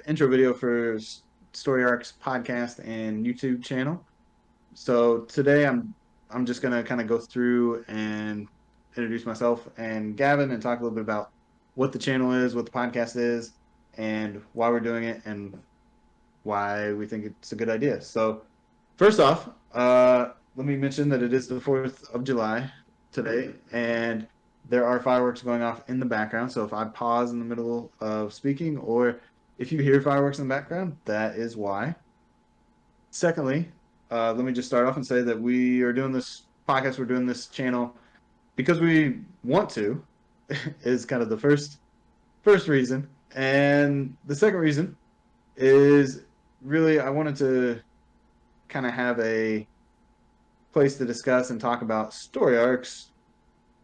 intro video for StoryArcs podcast and YouTube channel. So today I'm just gonna kind of go through and introduce myself and Gavin and talk a little bit about what the channel is, what the podcast is, and why we're doing it and why we think it's a good idea. So first off, let me mention that it is the 4th of July today, and there are fireworks going off in the background. So if I pause in the middle of speaking, or if you hear fireworks in the background, that is why. Secondly, let me just start off and say that we are doing this podcast, we're doing this channel because we want to, is kind of the first reason. And the second reason is really I wanted to kind of have a place to discuss and talk about story arcs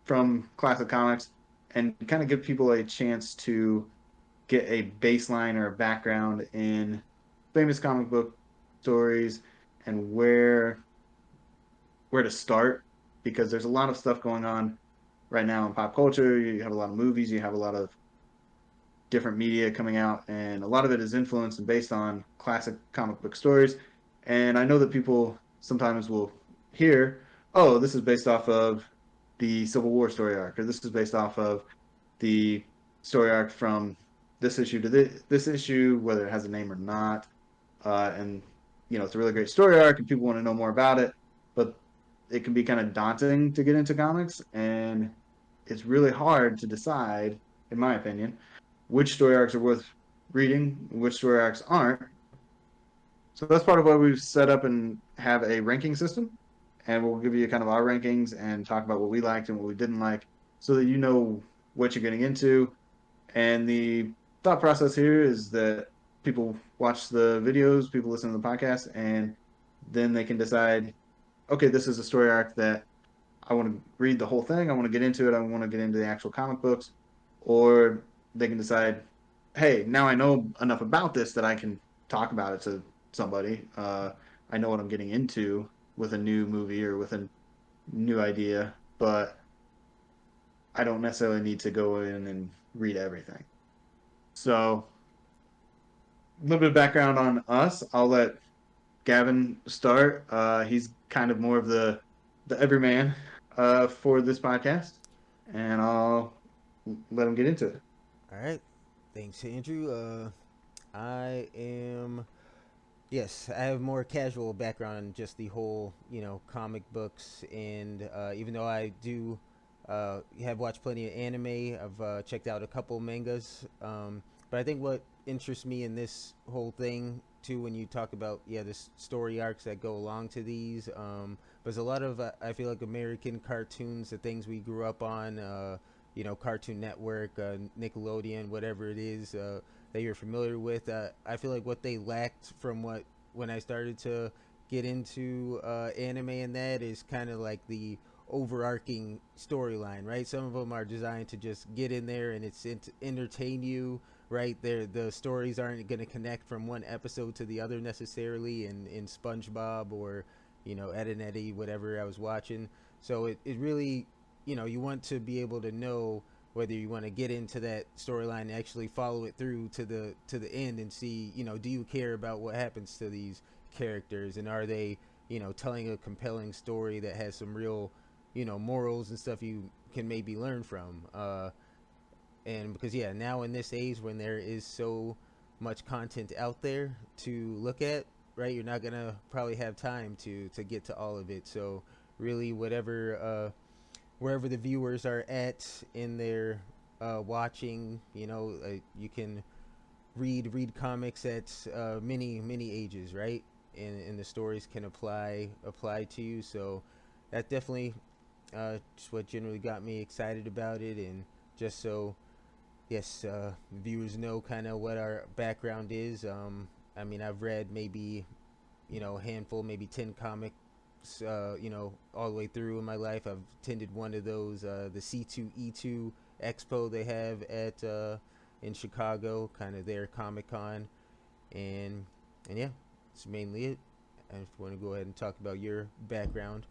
from classic comics and kind of give people a chance to get a baseline or a background in famous comic book stories and where to start because there's a lot of stuff going on right now in pop culture. You have a lot of movies, you have a lot of different media coming out, and a lot of it is influenced and based on classic comic book stories. And I know that people sometimes will hear, oh, this is based off of the Civil War story arc, or this is based off of the story arc from this issue to this issue, whether it has a name or not. And, it's a really great story arc, and people want to know more about it, but it can be kind of daunting to get into comics, and it's really hard to decide, in my opinion, which story arcs are worth reading, which story arcs aren't. So that's part of why we've set up and have a ranking system. And we'll give you kind of our rankings and talk about what we liked and what we didn't like so that you know what you're getting into. And the thought process here is that people watch the videos, people listen to the podcast, and then they can decide, okay, this is a story arc that I want to read the whole thing. I want to get into it. I want to get into the actual comic books. Or they can decide, hey, now I know enough about this that I can talk about it to somebody. I know what I'm getting into with a new movie or with a new idea, but I don't necessarily need to go in and read everything. So, a little bit of background on us. I'll let Gavin start. He's kind of more of the everyman for this podcast, and I'll let him get into it. All right. Thanks, Andrew. I am. Yes, I have more casual background in just the whole, comic books, and even though I do have watched plenty of anime, I've checked out a couple mangas. But I think what interests me in this whole thing too, when you talk about the story arcs that go along to these, there's a lot of I feel like American cartoons, the things we grew up on. Cartoon Network, Nickelodeon, whatever it is that you're familiar with. I feel like what they lacked from what when I started to get into anime and that is kind of like the overarching storyline, right? Some of them are designed to just get in there and entertain you, right? The stories aren't going to connect from one episode to the other necessarily in SpongeBob or Ed and Eddie, whatever I was watching. So it really, you want to be able to know whether you want to get into that storyline and actually follow it through to the end and see, do you care about what happens to these characters, and are they, telling a compelling story that has some real, morals and stuff you can maybe learn from. And because now in this age when there is so much content out there to look at, right, you're not gonna probably have time to get to all of it. So really, wherever the viewers are at in their watching, you can read comics at many ages, right? And the stories can apply to you. So that definitely just what generally got me excited about it, and just so yes, viewers know kind of what our background is. I mean, I've read maybe a handful, maybe 10 comics, all the way through in my life. I've attended one of those, the C2E2 Expo they have at in Chicago, kind of their Comic Con, and yeah, it's mainly it. And if you want to go ahead and talk about your background.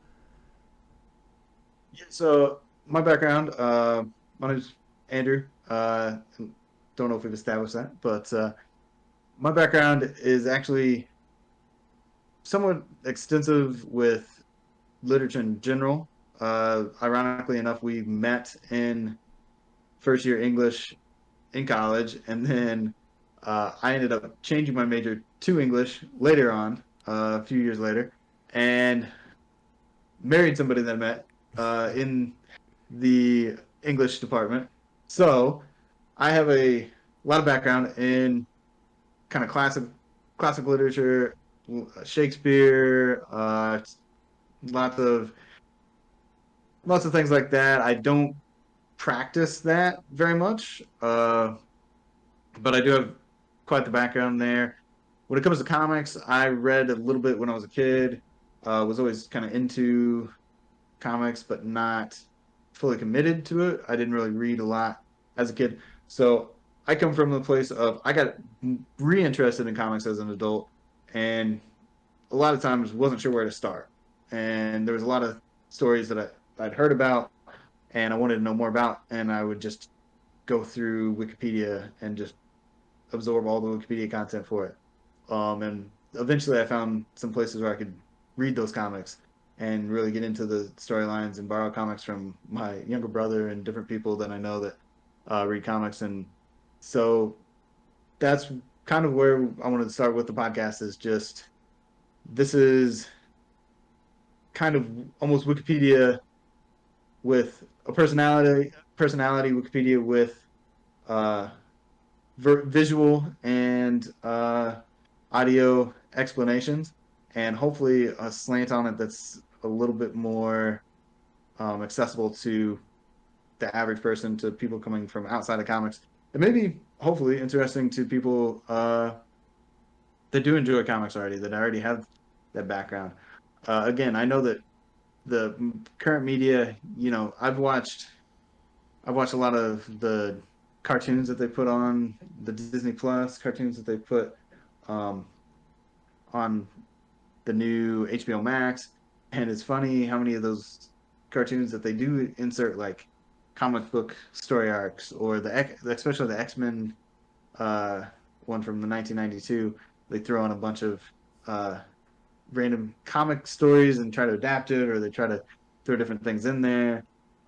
Yeah, so my background, my name's Andrew. Don't know if we've established that, but my background is actually somewhat extensive with literature in general. Ironically enough, we met in first year English in college, and then I ended up changing my major to English later on, a few years later, and married somebody that I met in the English department. So I have a lot of background in kind of classic literature, Shakespeare, lots of lots of things like that. I don't practice that very much, but I do have quite the background there. When it comes to comics, I read a little bit when I was a kid. Was always kind of into comics, but not fully committed to it. I didn't really read a lot as a kid. So I come from the place of I got reinterested in comics as an adult, and a lot of times wasn't sure where to start. And there was a lot of stories that I'd heard about and I wanted to know more about, and I would just go through Wikipedia and just absorb all the Wikipedia content for it. And eventually, I found some places where I could read those comics and really get into the storylines and borrow comics from my younger brother and different people that I know that read comics. And so that's kind of where I wanted to start with the podcast. Is just this is kind of almost Wikipedia with a personality Wikipedia with uh, visual and audio explanations, and hopefully a slant on it that's a little bit more accessible to the average person, to people coming from outside of comics, and maybe hopefully interesting to people that do enjoy comics already, that already have that background. Again, I know that the current media, I've watched a lot of the cartoons that they put on the Disney Plus, cartoons that they put um, on the new HBO Max, and it's funny how many of those cartoons that they do insert like comic book story arcs, or especially the X-Men uh, one from the 1992. They throw in a bunch of uh, random comic stories and try to adapt it, or they try to throw different things in there.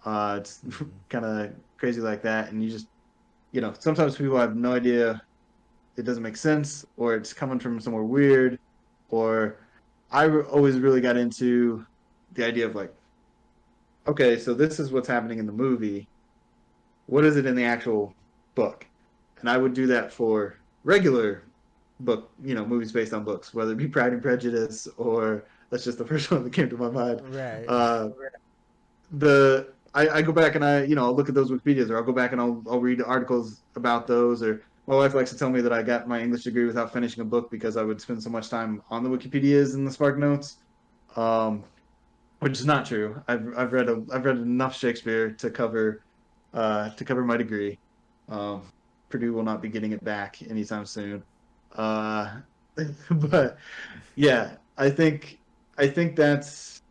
It's Mm-hmm. kind of crazy like that, and sometimes people have no idea, it doesn't make sense, or it's coming from somewhere weird, or always really got into the idea of like, okay, so this is what's happening in the movie. What is it in the actual book? And I would do that for regular movies based on books, whether it be Pride and Prejudice, or that's just the first one that came to my mind. Right. Uh, I go back and I'll look at those Wikipedias, or I'll go back and I'll read articles about those. Or my wife likes to tell me that I got my English degree without finishing a book because I would spend so much time on the Wikipedias and the Spark Notes, um, which is not true. I've read enough Shakespeare to cover my degree. Um, Purdue will not be getting it back anytime soon. Uh, but yeah, I think that's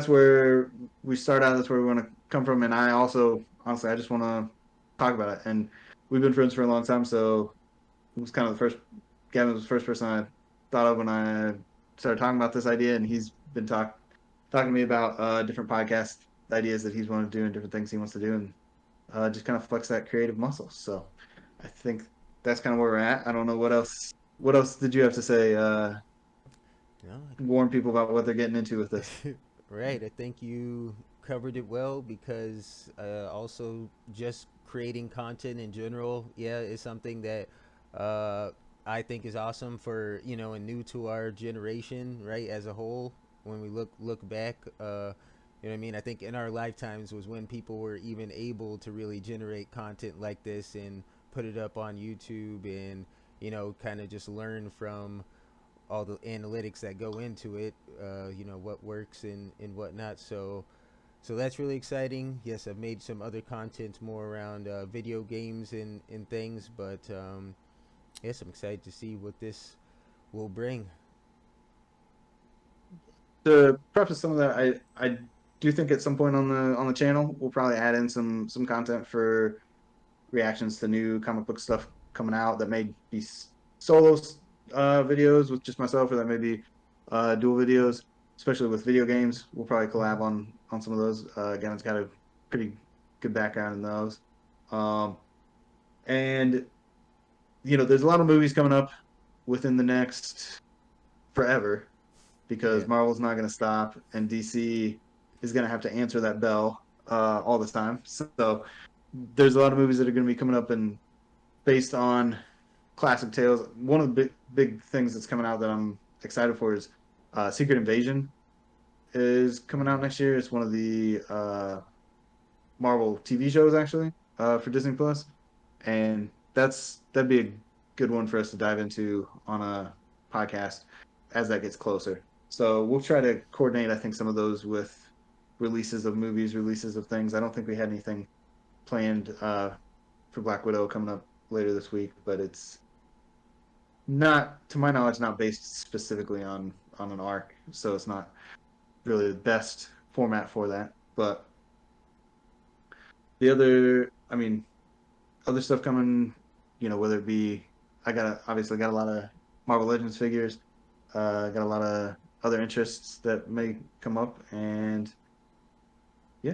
where we start out. That's where we want to come from. And I also, honestly, I just want to talk about it. And we've been friends for a long time, so it was kind of the first. Gavin was the first person I thought of when I started talking about this idea, and he's been talking to me about different podcast ideas that he's wanted to do and different things he wants to do, and just kind of flex that creative muscle. So I think that's kind of where we're at. I don't know what else. What else did you have to say? No, Warn people about what they're getting into with this. right. I think you covered it well because also just creating content in general, yeah, is something that uh, I think is awesome for and new to our generation, right? As a whole, when we look back, you know what I mean. I think in our lifetimes was when people were even able to really generate content like this and put it up on YouTube and kind of just learn from all the analytics that go into it, what works and whatnot. So that's really exciting. Yes, I've made some other content more around video games and things, but yes, I'm excited to see what this will bring. To preface some of that, I do think at some point on the channel we'll probably add in some content for reactions to new comic book stuff coming out that may be solo videos with just myself, or that may be dual videos, especially with video games. We'll probably collab on some of those. Again, it's got a pretty good background in those. Um, and there's a lot of movies coming up within the next forever because Yeah. Marvel's not going to stop, and DC is going to have to answer that bell all the time. So there's a lot of movies that are going to be coming up and based on classic tales. One of the big things that's coming out that I'm excited for is Secret Invasion is coming out next year. It's one of the Marvel TV shows actually for Disney Plus, and that'd be a good one for us to dive into on a podcast as that gets closer. So we'll try to coordinate, I think, some of those with releases of movies, releases of things. I don't think we had anything planned for Black Widow coming up later this week, but it's not, to my knowledge, not based specifically on an arc, so it's not really the best format for that. But the other, I mean, other stuff coming, whether it be obviously got a lot of Marvel Legends figures, got a lot of other interests that may come up, and yeah,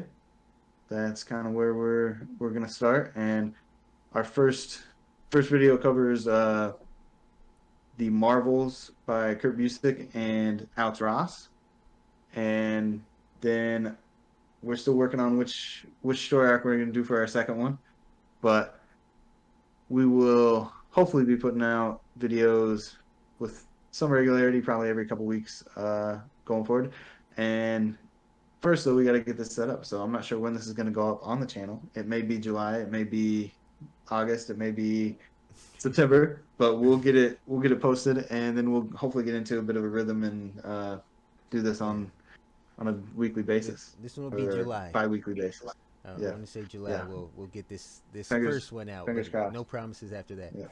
that's kind of where we're gonna start. And our first video covers the Marvels by Kurt Busiek and Alex Ross, and then we're still working on which story arc we're gonna do for our second one, but we will hopefully be putting out videos with some regularity, probably every couple weeks going forward. And first, though, we got to get this set up. So I'm not sure when this is going to go up on the channel. It may be July, it may be August, it may be September, but we'll get it posted, and then we'll hopefully get into a bit of a rhythm and do this Yeah. on a weekly basis This one will be or July. bi-weekly basis. I Yeah, want to say July. yeah. We'll get this Fingers first one out, but fingers no crossed. promises after that. Yeah.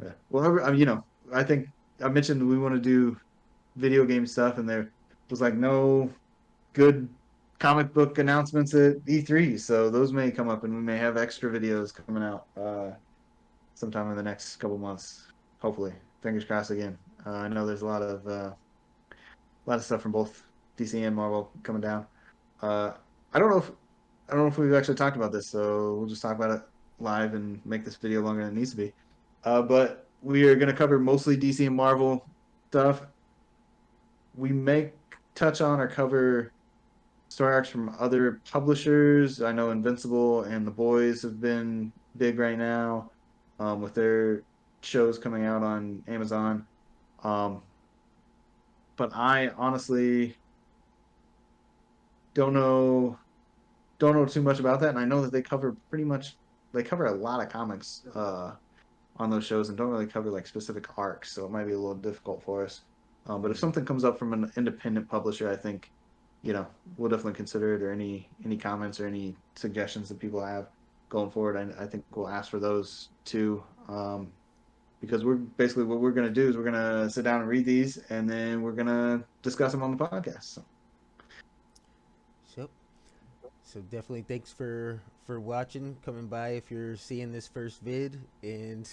Yeah. Well, I mean, I think I mentioned we want to do video game stuff, and there was like no good comic book announcements at E3, so those may come up, and we may have extra videos coming out sometime in the next couple months. Hopefully, fingers crossed again. I know there's a lot of stuff from both DC and Marvel coming down. Uh, I don't know if I don't know if we've actually talked about this, so we'll just talk about it live and make this video longer than it needs to be. But we are going to cover mostly DC and Marvel stuff. We may touch on or cover story arcs from other publishers. I know Invincible and The Boys have been big right now with their shows coming out on Amazon. Um, but I honestly don't know don't know too much about that, and I know that they cover a lot of comics on those shows and don't really cover like specific arcs, so it might be a little difficult for us. But if Mm. something comes up from an independent publisher, I think you know we'll definitely consider it, or any comments or any suggestions that people have going forward. I think we'll ask for those too, because we're basically what we're gonna do is we're gonna sit down and read these, and then we're gonna discuss them on the podcast. So, So so definitely thanks for watching, coming by if you're seeing this first vid, and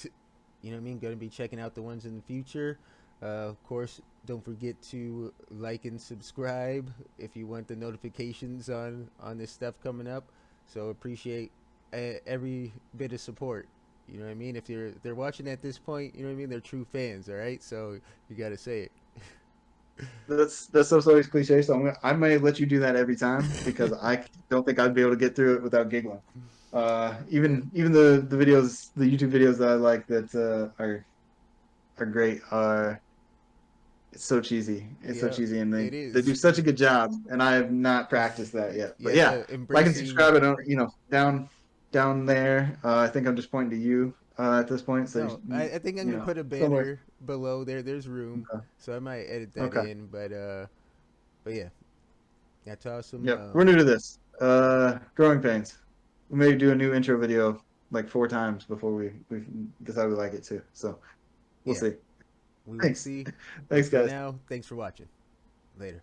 you know what I mean. Going to be checking out the ones in the future. Of course, don't forget to like and subscribe if you want the notifications on this stuff coming up. So appreciate every bit of support. You know what I mean? If they're watching at this point, you know what I mean. They're true fans, all right. So you got to say it. that's so always cliche. So I may let you do that every time because I don't think I'd be able to get through it without giggling. Yeah, Even the videos, the YouTube videos that I like that are great are it's so cheesy. It's so yeah, cheesy, and it they do is. such a good job. And I have not practiced that yet. But Yeah, yeah, like and embracing. subscribe. I don't down there. I think I'm just pointing to you at this point. So No, I think I'm gonna put a somewhere. banner below there. There's room, Okay. so I might edit that Okay. in. But yeah, that's awesome. Yep. We're new to this. Growing pains. We may do a new intro video like 4 times before we decide we like it too. So we'll Yeah, see. we will Thanks. see. But Thanks, for guys. now, thanks for watching. Later.